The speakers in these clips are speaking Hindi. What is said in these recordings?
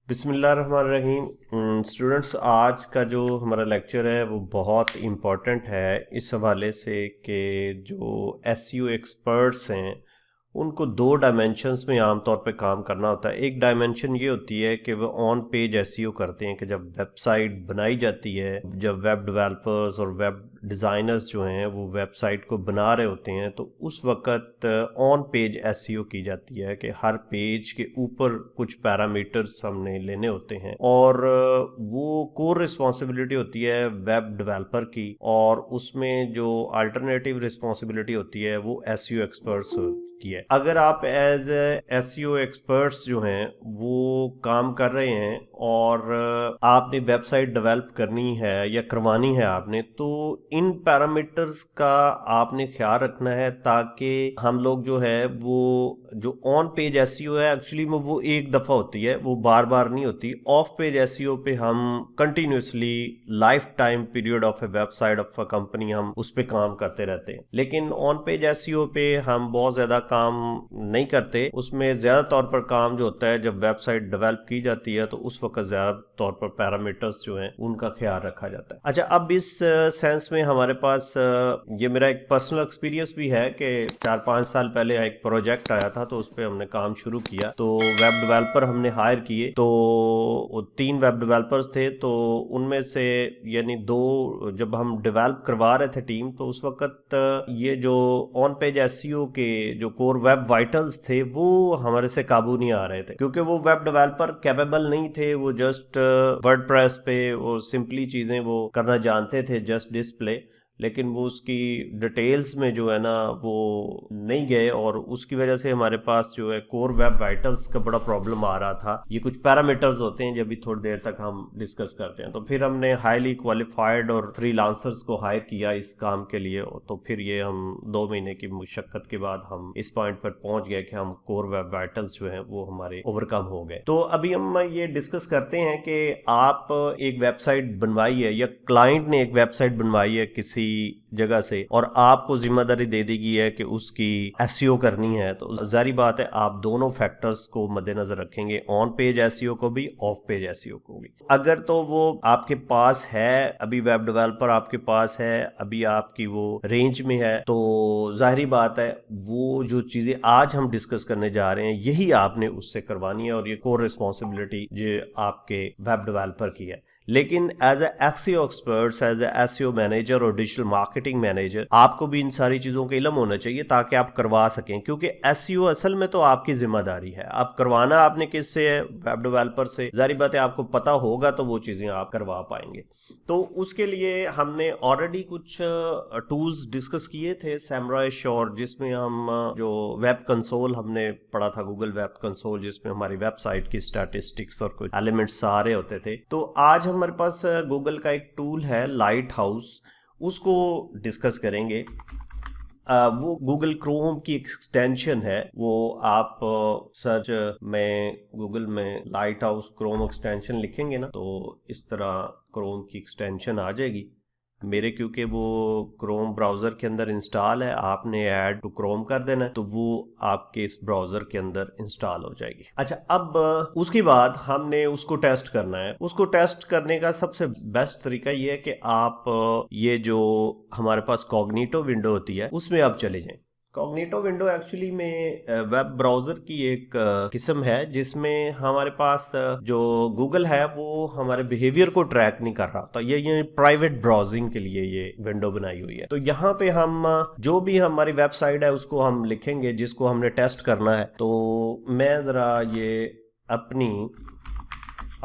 बिस्मिल्लाहिर्रहमानिर्रहीम। स्टूडेंट्स, आज का जो हमारा लेक्चर है वो बहुत इम्पॉर्टेंट है इस हवाले से कि जो एसईओ एक्सपर्ट्स हैं उनको दो डायमेंशंस में आमतौर पे काम करना होता है। एक डायमेंशन ये होती है कि वो ऑन पेज एसईओ करते हैं कि जब वेबसाइट बनाई जाती है, जब वेब डेवलपर्स और वेब डिज़ाइनर्स जो हैं वो वेबसाइट को बना रहे होते हैं तो उस वक़्त ऑन पेज एसईओ की जाती है कि हर पेज के ऊपर कुछ पैरामीटर्स हमने लेने होते हैं और वो कोर रिस्पॉन्सिबिलिटी होती है वेब डेवलपर की, और उसमें जो अल्टरनेटिव रिस्पॉन्सिबिलिटी होती है वो एसईओ एक्सपर्ट्स की है। अगर आप एज एसईओ एक्सपर्ट्स जो हैं वो काम कर रहे हैं और आपने वेबसाइट डेवलप करनी है या करवानी है आपने, तो इन पैरामीटर्स का आपने ख्याल रखना है ताकि हम लोग जो है वो जो ऑन पेज एसईओ है एक्चुअली में वो एक दफ़ा होती है, वो बार बार नहीं होती। ऑफ पेज एसईओ पे हम continuously life time period of A website of a company हम उस पर काम करते रहते हैं, लेकिन ऑन पेज एसईओ पे हम बहुत ज़्यादा काम नहीं करते। उसमें ज़्यादा तौर पर काम जो होता है जब वेबसाइट डेवलप की जाती है तो उस वक्त ज़्यादा तौर पर पैरामीटर्स जो हैं उनका ख्याल रखा जाता है। अच्छा, अब इस सेंस में हमारे पास ये मेरा एक पर्सनल एक्सपीरियंस भी है कि 4-5 साल पहले एक प्रोजेक्ट आया था तो उस पर हमने काम शुरू किया। तो वेब डेवलपर हमने हायर किए, तो 3 वेब डेवलपर्स थे, तो उनमें से यानी 2 जब हम डेवलप करवा रहे थे टीम, तो उस वक्त ये जो ऑन पेज एसईओ के जो कोर वेब वाइटल्स थे वो हमारे से काबू नहीं आ रहे थे, क्योंकि वो वेब डेवलपर कैपेबल नहीं थे। वो जस्ट वर्डप्रेस पे वो सिंपली चीज़ें वो करना जानते थे, जस्ट डिस्प्ले, लेकिन वो उसकी डिटेल्स में जो है ना वो नहीं गए, और उसकी वजह से हमारे पास जो है कोर वेब वाइटल्स का बड़ा प्रॉब्लम आ रहा था। ये कुछ पैरामीटर्स होते हैं जब भी थोड़ी देर तक हम डिस्कस करते हैं। तो फिर हमने हाईली क्वालिफाइड और फ्रीलांसर्स को हायर किया इस काम के लिए, तो फिर ये हम 2 महीने की मुशक्कत के बाद हम इस पॉइंट पर पहुंच गए कि हम कोर वेब वाइटल्स जो है वो हमारे ओवरकम हो गए। तो अभी हम ये डिस्कस करते हैं कि आप एक वेबसाइट बनवाई है या क्लाइंट ने एक वेबसाइट बनवाई है किसी जगह से और आपको जिम्मेदारी दे दी गई है कि उसकी एसईओ करनी है, तो जारी बात है आप दोनों फैक्टर्स को मद्देनजर रखेंगे, ऑन पेज एसईओ को भी, ऑफ पेज एसईओ को भी। अगर तो वो आपके पास है, अभी वेब डेवलपर आपके पास है, अभी आपकी वो रेंज में है, तो जाहिर बात है वो जो चीजें आज हम डिस्कस करने जा रहे हैं यही आपने उससे करवानी है, और ये कोर रिस्पॉन्सिबिलिटी जो आपके वेब डेवलपर की है। लेकिन as SEO experts, as SEO manager और डिजिटल मार्केटिंग मैनेजर, आपको भी इन सारी चीज़ों का इल्म होना चाहिए ताकि आप करवा सकें, क्योंकि एसईओ असल में तो आपकी जिम्मेदारी है। आप करवाना आपने किससे है? वेब डेवलपर से। जारी बात है आपको पता होगा तो वो चीज़ें आप करवा पाएंगे। तो उसके लिए हमने ऑलरेडी कुछ टूल्स डिस्कस किए थे, सैमराइश, और जिसमें हम जो वेब कंसोल हमने पढ़ा था, गूगल वेब कंसोल, जिसमें हमारी वेबसाइट की स्टैटिस्टिक्स और कुछ एलिमेंट्स सारे होते थे। तो आज हमारे पास गूगल का एक टूल है लाइट हाउस, उसको डिस्कस करेंगे। वो गूगल क्रोम की एक्सटेंशन है, वो आप सर्च में गूगल में लाइट हाउस क्रोम एक्सटेंशन लिखेंगे ना तो इस तरह क्रोम की एक्सटेंशन आ जाएगी मेरे, क्योंकि वो क्रोम ब्राउज़र के अंदर इंस्टॉल है, आपने ऐड टू क्रोम कर देना है तो वो आपके इस ब्राउज़र के अंदर इंस्टॉल हो जाएगी। अच्छा, अब उसके बाद हमने उसको टेस्ट करना है। उसको टेस्ट करने का सबसे बेस्ट तरीका ये है कि आप ये जो हमारे पास कॉग्निटो विंडो होती है उसमें आप चले जाएं। कॉग्निटो विंडो एक्चुअली में वेब ब्राउज़र की एक किस्म है जिसमें हमारे पास जो गूगल है वो हमारे बिहेवियर को ट्रैक नहीं कर रहा, तो ये प्राइवेट ब्राउजिंग के लिए ये विंडो बनाई हुई है। तो यहाँ पे हम जो भी हमारी वेबसाइट है उसको हम लिखेंगे जिसको हमने टेस्ट करना है। तो मैं ज़रा ये अपनी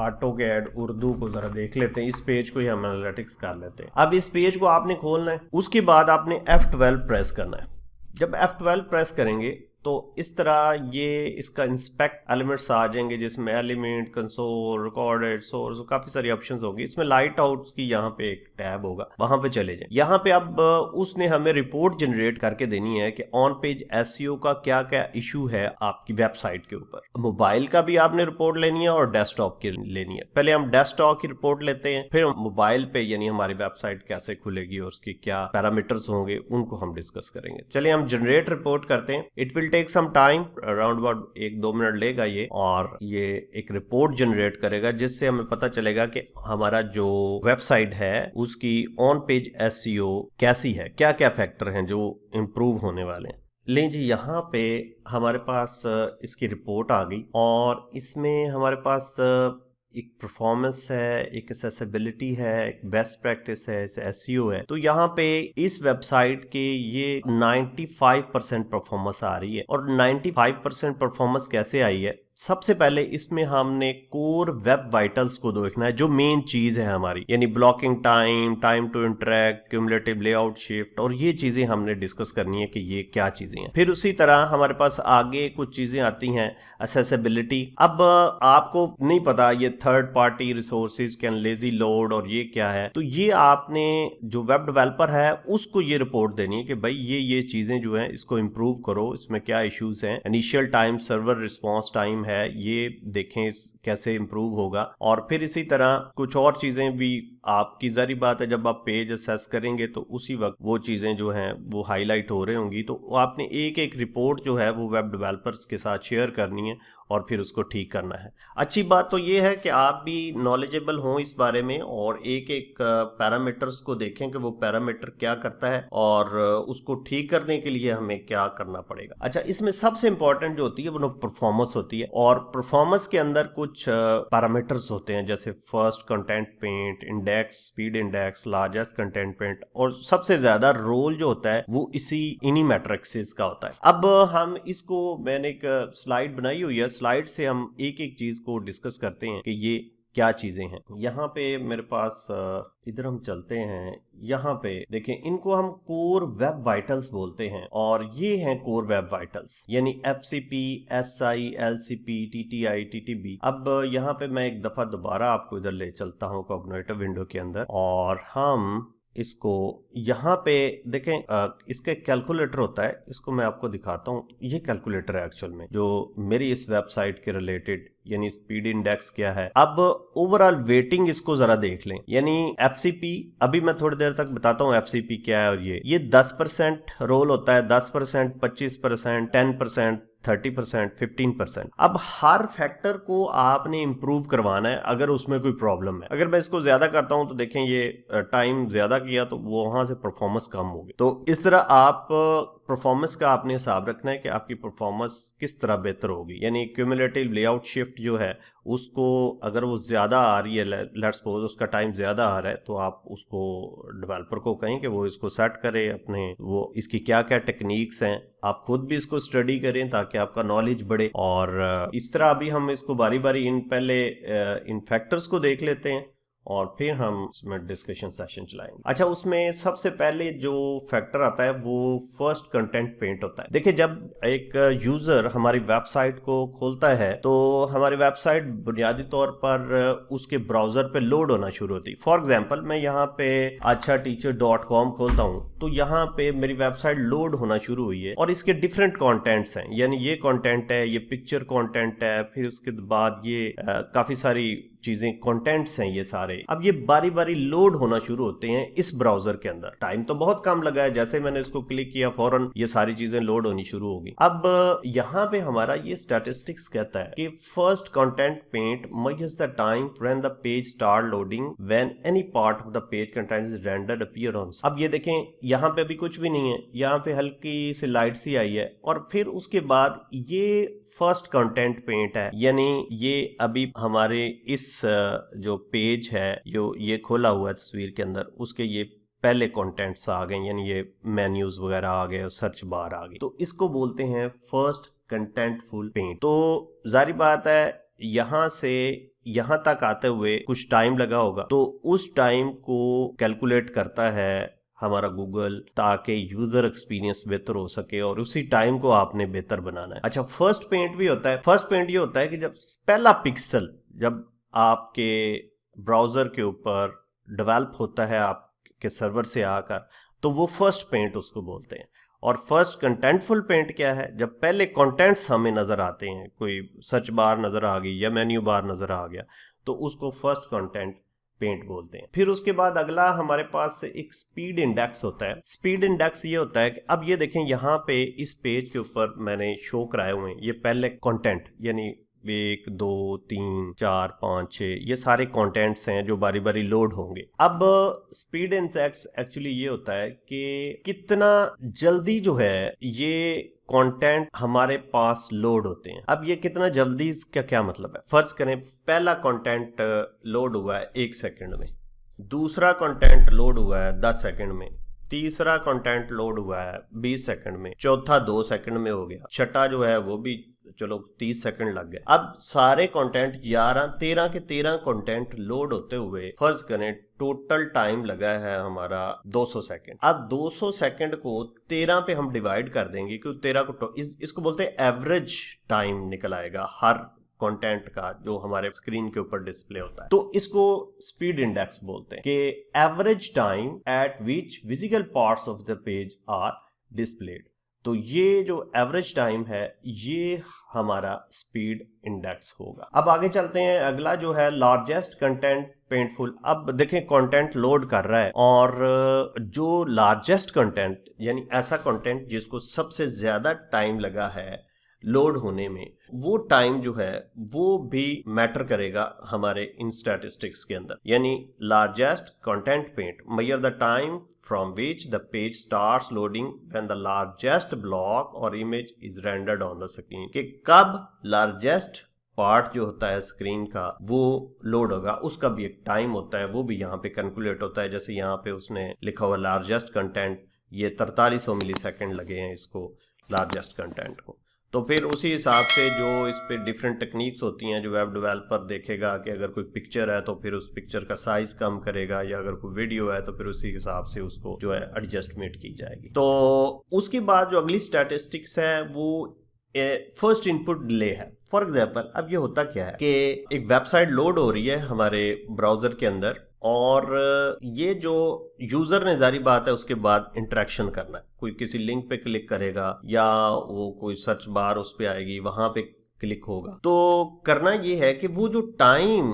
ऑटोकैड उर्दू को जरा देख लेते हैं, इस पेज को ही हम एनालिटिक्स कर लेते हैं। अब इस पेज को आपने खोलना है, उसके बाद आपने F12 प्रेस करना है। जब F12 प्रेस करेंगे तो इस तरह ये इसका इंस्पेक्ट एलिमेंट्स आ जाएंगे, जिसमें एलिमेंट, कंसोल, रिकॉर्डेड, सोर्स, काफी सारी ऑप्शंस होंगी। इसमें लाइट आउट की यहाँ पे एक टैब होगा, वहां पे चले जाएं। यहाँ पे अब उसने हमें रिपोर्ट जनरेट करके देनी है कि ऑन पेज एसईओ का क्या क्या इशू है आपकी वेबसाइट के ऊपर। मोबाइल का भी आपने रिपोर्ट लेनी है और डेस्कटॉप की लेनी है। पहले हम डेस्कटॉप की रिपोर्ट लेते हैं, फिर मोबाइल पे यानी हमारी वेबसाइट कैसे खुलेगी और उसके क्या पैरामीटर्स होंगे उनको हम डिस्कस करेंगे। चलिए हम जनरेट रिपोर्ट करते हैं। It will take some time, around about 1-2 minute लेगा ये, और ये एक रिपोर्ट जनरेट करेगा जिससे हमें पता चलेगा कि हमारा जो वेबसाइट है उसकी ऑन पेज एसईओ कैसी है, क्या क्या फैक्टर हैं जो इम्प्रूव होने वाले हैं। लें जी, यहाँ पे हमारे पास इसकी रिपोर्ट आ गई, और इसमें हमारे पास एक परफॉर्मेंस है, एक एक्सेसिबिलिटी है, एक बेस्ट प्रैक्टिस है, एसईओ है। तो यहाँ पे इस वेबसाइट के ये 95% परफॉर्मेंस आ रही है। और 95% परफॉर्मेंस कैसे आई है? सबसे पहले इसमें हमने कोर वेब वाइटल्स को देखना है, जो मेन चीज है हमारी, यानी blocking time, time to interact, cumulative layout shift, और ये चीजें हमने डिस्कस करनी है कि ये क्या चीजें हैं। फिर उसी तरह हमारे पास आगे कुछ चीजें आती हैं, एक्सेसिबिलिटी। अब आपको नहीं पता ये third party resources can lazy load और ये क्या है, तो ये आपने जो वेब डेवलपर है उसको ये रिपोर्ट देनी है कि भाई ये चीजें जो है इसको इम्प्रूव करो, इसमें क्या इश्यूज हैं। Initial time, server response time है, ये देखें कैसे इंप्रूव होगा। और फिर इसी तरह कुछ और चीजें भी आपकी, जारी बात है जब आप पेज असेस करेंगे तो उसी वक्त वो चीजें जो हैं वो हाईलाइट हो रही होंगी, तो आपने एक एक रिपोर्ट जो है वो वेब डेवलपर्स के साथ शेयर करनी है और फिर उसको ठीक करना है। अच्छी बात तो ये है कि आप भी नॉलेजेबल हों इस बारे में, और एक एक पैरामीटर्स को देखें कि वो पैरामीटर क्या करता है और उसको ठीक करने के लिए हमें क्या करना पड़ेगा। अच्छा, इसमें सबसे इंपॉर्टेंट जो होती है वो परफॉर्मेंस होती है, और परफॉर्मेंस के अंदर कुछ पैरामीटर्स होते हैं, जैसे first content paint, index, speed index, largest content paint, और सबसे ज्यादा रोल जो होता है वो इन्हीं मैट्रिक्स का होता है। अब हम इसको, मैंने एक स्लाइड बनाई हुई है, स्लाइड से हम एक एक चीज को डिस्कस करते हैं कि ये क्या चीजें हैं। यहाँ पे मेरे पास इधर हम चलते हैं, यहाँ पे देखें, इनको हम कोर वेब वाइटल्स बोलते हैं, और ये हैं कोर वेब वाइटल्स, यानी FCP, SI, LCP, TTI, TTB। अब यहाँ पे मैं एक दफा दोबारा आपको इधर ले चलता हूँ कॉग्निटिव विंडो के अंदर, और हम इसको यहाँ पे देखें, इसका कैलकुलेटर होता है, इसको मैं आपको दिखाता हूँ। ये कैलकुलेटर है एक्चुअल में जो मेरी इस वेबसाइट के रिलेटेड, यानी स्पीड इंडेक्स क्या है। अब ओवरऑल वेटिंग इसको जरा देख लें, यानी FCP, अभी मैं थोड़ी देर तक बताता हूँ FCP क्या है। और ये 10% रोल होता है, 10%, 25%, 10%, 30%, 15%। अब हर फैक्टर को आपने इंप्रूव करवाना है अगर उसमें कोई प्रॉब्लम है। अगर मैं इसको ज्यादा करता हूं तो देखें, ये टाइम ज्यादा किया तो वो वहां से परफॉर्मेंस कम होगी। तो इस तरह आप परफॉर्मेंस का आपने हिसाब रखना है कि आपकी परफॉर्मेंस किस तरह बेहतर होगी। यानी क्यूमुलेटिव लेआउट शिफ्ट जो है उसको, अगर वो ज्यादा आ रही है, लेट्स सपोज उसका टाइम ज्यादा आ रहा है, तो आप उसको डेवलपर को कहें कि वो इसको सेट करे अपने, वो इसकी क्या क्या टेक्निक्स हैं, आप खुद भी इसको स्टडी करें ताकि आपका नॉलेज बढ़े। और इस तरह अभी हम इसको बारी बारी पहले इन फैक्टर्स को देख लेते हैं और फिर हम उसमें डिस्कशन सेशन चलाएंगे। अच्छा, उसमें सबसे पहले जो फैक्टर आता है वो फर्स्ट कंटेंट पेंट होता है। देखिए, जब एक यूजर हमारी वेबसाइट को खोलता है तो हमारी वेबसाइट बुनियादी तौर पर उसके ब्राउजर पे लोड होना शुरू होती है। फॉर एग्जांपल, मैं यहाँ पे achateacher.com खोलता हूँ तो यहाँ पे मेरी वेबसाइट लोड होना शुरू हुई है, और इसके डिफरेंट कंटेंट्स हैं, यानी ये कंटेंट है, ये पिक्चर कंटेंट है, फिर उसके बाद ये काफी सारी चीजें, कंटेंट्स हैं ये सारे। अब ये बारी बारी लोड होना शुरू होते हैं इस ब्राउजर के अंदर। टाइम तो बहुत कम लगा है, जैसे मैंने इसको क्लिक किया फौरन ये सारी चीजें लोड होनी शुरू होगी। अब यहाँ पे हमारा ये स्टैटिस्टिक्स कहता है कि first content paint measures the time when the page start loading when any part of the page content is rendered appear on। अब ये देखें, यहाँ पे अभी कुछ भी नहीं है, यहाँ पे हल्की सी लाइट सी आई है, और फिर उसके बाद ये फर्स्ट कंटेंट पेंट है, यानी ये अभी हमारे इस जो पेज है, जो ये खोला हुआ है तस्वीर के अंदर, उसके ये पहले कंटेंट्स आ गए, यानी ये मेन्यूज वगैरह आ गए, सर्च बार आ गई, तो इसको बोलते हैं फर्स्ट कंटेंटफुल पेंट। तो जारी बात है, यहां से यहां तक आते हुए कुछ टाइम लगा होगा, तो उस टाइम को कैलकुलेट करता है हमारा गूगल, ताकि यूजर एक्सपीरियंस बेहतर हो सके, और उसी टाइम को आपने बेहतर बनाना है। अच्छा, फर्स्ट पेंट भी होता है। फर्स्ट पेंट ये होता है कि जब पहला पिक्सल जब आपके ब्राउजर के ऊपर डेवलप होता है आपके सर्वर से आकर, तो वो फर्स्ट पेंट उसको बोलते हैं। और फर्स्ट कंटेंटफुल पेंट क्या है? जब पहले कंटेंट्स हमें नजर आते हैं, कोई सर्च बार नजर आ गई या मेन्यू बार नजर आ गया, तो उसको फर्स्ट कंटेंट पेंट बोलते हैं। फिर उसके बाद अगला हमारे पास एक स्पीड इंडेक्स होता है। स्पीड इंडेक्स ये होता है कि अब ये देखें यहाँ पे इस पेज के ऊपर मैंने शो कराए हुए हैं ये पहले कंटेंट, यानी 1 2 3 4 5 6 ये सारे कंटेंट्स हैं जो बारी बारी लोड होंगे। अब स्पीड इंडेक्स एक्चुअली ये होता है कि कितना जल्दी जो है ये कंटेंट हमारे पास लोड होते हैं। अब ये कितना जल्दी, इसका क्या मतलब है? फर्ज करें पहला कंटेंट लोड हुआ है 1 सेकंड में, दूसरा कंटेंट लोड हुआ है 10 सेकंड में, तीसरा कंटेंट लोड हुआ है 20 सेकंड में, चौथा 2 सेकंड में हो गया, छठा जो है वो भी चलो 30 सेकंड लग गए। अब सारे कंटेंट 13 के 13 कंटेंट लोड होते हुए फर्ज करें टोटल टाइम लगा है हमारा 200 सेकंड। अब 200 सेकंड को 13 पे हम डिवाइड कर देंगे क्योंकि 13 को इसको बोलते हैं एवरेज टाइम निकल आएगा हर कंटेंट का जो हमारे स्क्रीन के ऊपर डिस्प्ले होता है। तो इसको स्पीड इंडेक्स बोलते हैं कि average time at which physical parts of the page are displayed. तो ये जो एवरेज टाइम है ये हमारा स्पीड इंडेक्स होगा। अब आगे चलते हैं, अगला जो है लार्जेस्ट कंटेंट पेंटफुल। अब देखें कंटेंट लोड कर रहा है और जो लार्जेस्ट कंटेंट यानी ऐसा कंटेंट जिसको सबसे ज्यादा टाइम लगा है लोड होने में, वो टाइम जो है वो भी मैटर करेगा हमारे इन स्टैटिस्टिक्स के अंदर। यानी largest content paint measure the time from which the page starts loading when the largest block or image is rendered on the screen। कि कब largest पार्ट जो होता है स्क्रीन का वो लोड होगा, उसका भी एक टाइम होता है, वो भी यहाँ पे कैलकुलेट होता है। जैसे यहाँ पे उसने लिखा हुआ लार्जेस्ट कंटेंट, ये 4300 मिली सेकेंड लगे हैं इसको लार्जेस्ट कंटेंट को। तो फिर उसी हिसाब से जो इस पे डिफरेंट टेक्निक्स होती हैं जो वेब डेवलपर देखेगा कि अगर कोई पिक्चर है तो फिर उस पिक्चर का साइज कम करेगा, या अगर कोई वीडियो है तो फिर उसी हिसाब से उसको जो है एडजस्टमेंट की जाएगी। तो उसके बाद जो अगली स्टैटिस्टिक्स है वो फर्स्ट इनपुट डिले है। फॉर एग्जाम्पल अब ये होता क्या है कि एक वेबसाइट लोड हो रही है हमारे ब्राउजर के अंदर और ये जो यूजर ने जारी बात है उसके बाद इंटरेक्शन करना है, कोई किसी लिंक पे क्लिक करेगा या वो कोई सर्च बार उस पे आएगी वहां पे क्लिक होगा। तो करना ये है कि वो जो टाइम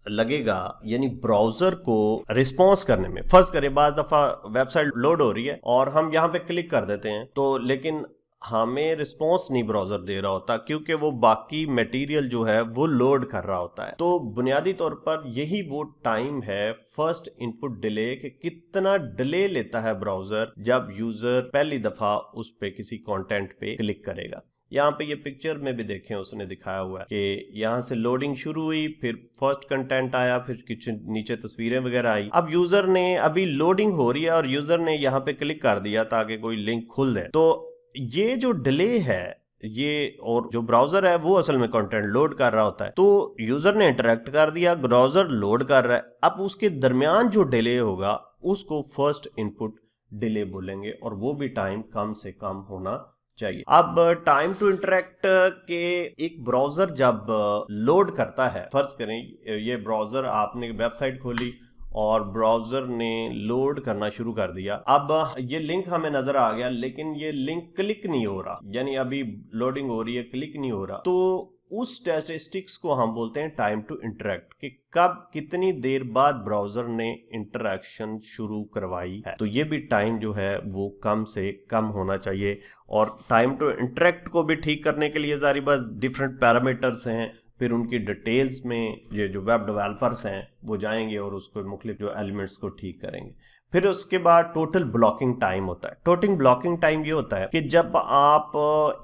लगेगा यानी ब्राउजर को रिस्पॉन्स करने में, फर्ज करें बाज़ दफा वेबसाइट लोड हो रही है और हम यहाँ पे क्लिक कर देते हैं तो लेकिन हमें रिस्पॉन्स नहीं ब्राउजर दे रहा होता क्योंकि वो बाकी मटेरियल जो है वो लोड कर रहा होता है। तो बुनियादी तौर पर यही वो टाइम है फर्स्ट इनपुट डिले कि कितना डिले लेता है ब्राउजर जब यूजर पहली दफा उस पे किसी कंटेंट पे क्लिक करेगा। यहाँ पे ये पिक्चर में भी देखें उसने दिखाया हुआ है कि यहाँ से लोडिंग शुरू हुई, फिर फर्स्ट कंटेंट आया, फिर कुछ नीचे तस्वीरें वगैरह आई। अब यूजर ने अभी लोडिंग हो रही है और यूजर ने यहाँ पे क्लिक कर दिया ताकि कोई लिंक खुल दे। तो ये जो डिले है ये, और जो ब्राउजर है वो असल में कंटेंट लोड कर रहा होता है, तो यूजर ने इंटरेक्ट कर दिया, ब्राउजर लोड कर रहा है। अब उसके दरमियान जो डिले होगा उसको फर्स्ट इनपुट डिले बोलेंगे और वो भी टाइम कम से कम होना चाहिए। अब टाइम टू इंटरेक्ट के एक ब्राउजर जब लोड करता है, फर्ज करें ये ब्राउजर आपने वेबसाइट खोली और ब्राउजर ने लोड करना शुरू कर दिया। अब ये लिंक हमें नजर आ गया लेकिन ये लिंक क्लिक नहीं हो रहा, यानी अभी लोडिंग हो रही है क्लिक नहीं हो रहा। तो उस स्टैटिस्टिक्स को हम बोलते हैं टाइम टू इंटरेक्ट, कि कब कितनी देर बाद ब्राउजर ने इंटरेक्शन शुरू करवाई है। तो ये भी टाइम जो है वो कम से कम होना चाहिए। और टाइम टू इंटरेक्ट को भी ठीक करने के लिए जारी बात डिफरेंट पैरामीटर्स हैं, फिर उनकी डिटेल्स में ये जो वेब डेवलपर्स हैं वो जाएंगे और उसको मुख्तलिफ जो एलिमेंट्स को ठीक करेंगे। फिर उसके बाद टोटल ब्लॉकिंग टाइम होता है। टोटल ब्लॉकिंग टाइम ये होता है कि जब आप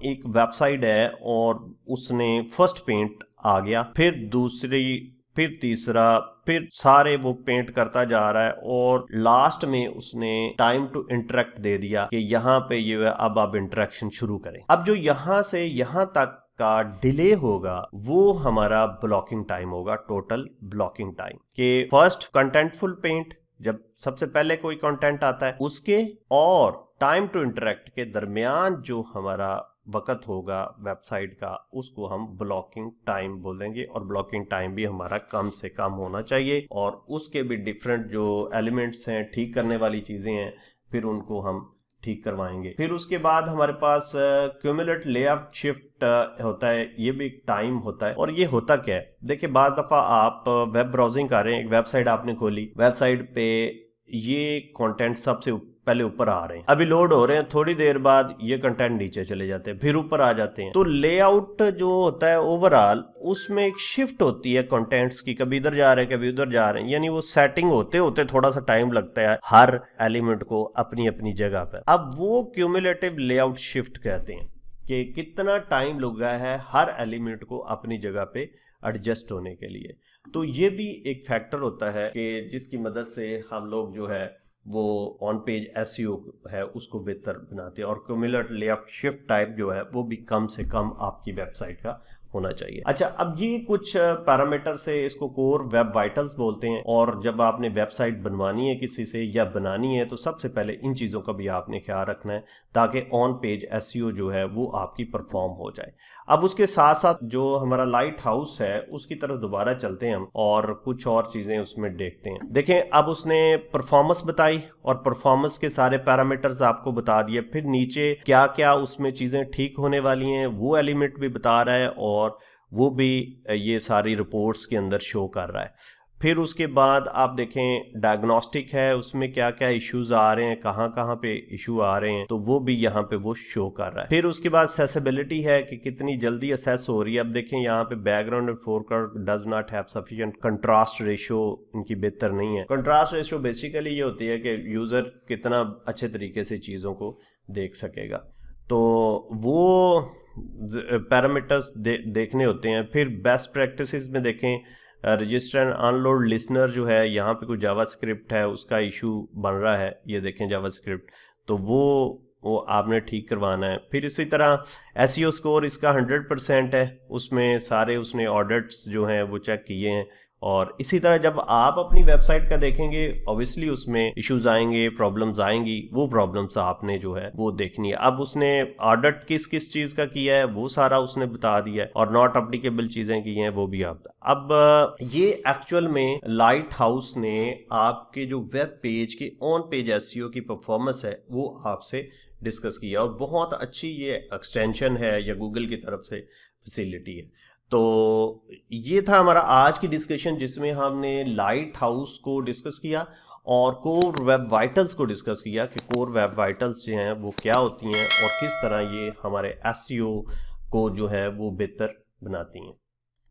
एक वेबसाइट है और उसने फर्स्ट पेंट आ गया, फिर दूसरी, फिर तीसरा, फिर सारे वो पेंट करता जा रहा है और लास्ट में उसने टाइम टू इंटरेक्ट दे दिया कि यहाँ पे ये अब आप इंटरेक्शन शुरू करें। अब जो यहाँ से यहाँ तक का डिले होगा वो हमारा ब्लॉकिंग टाइम होगा, टोटल ब्लॉकिंग टाइम। कि फर्स्ट कंटेंटफुल पेंट जब सबसे पहले कोई कंटेंट आता है उसके और टाइम टू इंटरेक्ट के दरमियान जो हमारा वक्त होगा वेबसाइट का उसको हम ब्लॉकिंग टाइम बोलेंगे। और ब्लॉकिंग टाइम भी हमारा कम से कम होना चाहिए और उसके भी डिफरेंट जो एलिमेंट्स हैं, ठीक करने वाली चीजें हैं, फिर उनको हम ठीक करवाएंगे। फिर उसके बाद हमारे पास क्यूमुलेट लेआउट शिफ्ट होता है, ये भी एक टाइम होता है। और ये होता क्या है, देखिए बार दफा आप वेब ब्राउजिंग कर रहे हैं, एक वेबसाइट आपने खोली, वेबसाइट पे ये कंटेंट सबसे पहले ऊपर आ रहे हैं, अभी लोड हो रहे हैं, थोड़ी देर बाद ये कंटेंट नीचे चले जाते हैं, फिर ऊपर आ जाते हैं। तो लेआउट जो होता है ओवरऑल, उसमें एक शिफ्ट होती है कंटेंट्स की, कभी इधर जा रहे हैं कभी उधर जा रहे हैं, यानी वो सेटिंग होते होते थोड़ा सा टाइम लगता है हर एलिमेंट को अपनी अपनी जगह पर। अब वो क्यूमुलेटिव लेआउट शिफ्ट कहते हैं कि कितना टाइम लगा है हर एलिमेंट को अपनी जगह पे एडजस्ट होने के लिए। तो ये भी एक फैक्टर होता है कि जिसकी मदद से हम लोग जो है वो ऑन पेज एसईओ है उसको बेहतर बनाते हैं। और क्यूमुलेट लेआउट शिफ्ट टाइप जो है वो भी कम से कम आपकी वेबसाइट का होना चाहिए। अच्छा, अब ये कुछ पैरामीटर से इसको कोर वेब वाइटल्स बोलते हैं। और जब आपने वेबसाइट बनवानी है किसी से या बनानी है तो सबसे पहले इन चीज़ों का भी आपने ख्याल रखना है ताकि ऑन पेज एसईओ जो है वो आपकी परफॉर्म हो जाए। अब उसके साथ साथ जो हमारा लाइट हाउस है उसकी तरफ दोबारा चलते हैं हम और कुछ और चीज़ें उसमें देखते हैं। देखें, अब उसने परफॉर्मेंस बताई और परफॉर्मेंस के सारे पैरामीटर्स आपको बता दिए, फिर नीचे क्या क्या उसमें चीज़ें ठीक होने वाली हैं वो एलिमेंट भी बता रहा है और वो भी ये सारी रिपोर्ट्स के अंदर शो कर रहा है। फिर उसके बाद आप देखें डायग्नोस्टिक है, उसमें क्या क्या इश्यूज आ रहे हैं, कहाँ कहाँ पे इशू आ रहे हैं, तो वो भी यहाँ पे वो शो कर रहा है। फिर उसके बाद असेसिबिलिटी है कि कितनी जल्दी असेस हो रही है। अब देखें यहाँ पे बैकग्राउंड और foreground does not have sufficient contrast ratio, इनकी बेहतर नहीं है। कंट्रास्ट रेशियो बेसिकली ये होती है कि यूजर कितना अच्छे तरीके से चीज़ों को देख सकेगा, तो वो पैरामीटर्स देखने होते हैं। फिर बेस्ट प्रैक्टिसेस में देखें रजिस्टर एंड अनलोड लिसनर जो है, यहाँ पे कोई जावास्क्रिप्ट है उसका इशू बन रहा है, ये देखें जावास्क्रिप्ट, तो वो आपने ठीक करवाना है। फिर इसी तरह एसईओ स्कोर इसका 100% है, उसमें सारे उसने ऑडिट्स जो हैं वो चेक किए हैं। और इसी तरह जब आप अपनी वेबसाइट का देखेंगे ऑब्वियसली उसमें इश्यूज आएंगे, प्रॉब्लम्स आएंगी, वो प्रॉब्लम्स आपने जो है वो देखनी है। अब उसने ऑडिट किस किस चीज़ का किया है वो सारा उसने बता दिया है और नॉट अप्लीकेबल चीज़ें की हैं वो भी आप। अब ये एक्चुअल में लाइट हाउस ने आपके जो वेब पेज के ऑन पेज एसईओ की परफॉर्मेंस है वो आपसे डिस्कस किया और बहुत अच्छी ये एक्सटेंशन है या गूगल की तरफ से फैसिलिटी है। तो ये था हमारा आज की डिस्कशन जिसमें हमने लाइट हाउस को डिस्कस किया और कोर वेब वाइटल्स को डिस्कस किया कि कोर वेब वाइटल्स जो हैं वो क्या होती हैं और किस तरह ये हमारे एसईओ को जो है वो बेहतर बनाती हैं।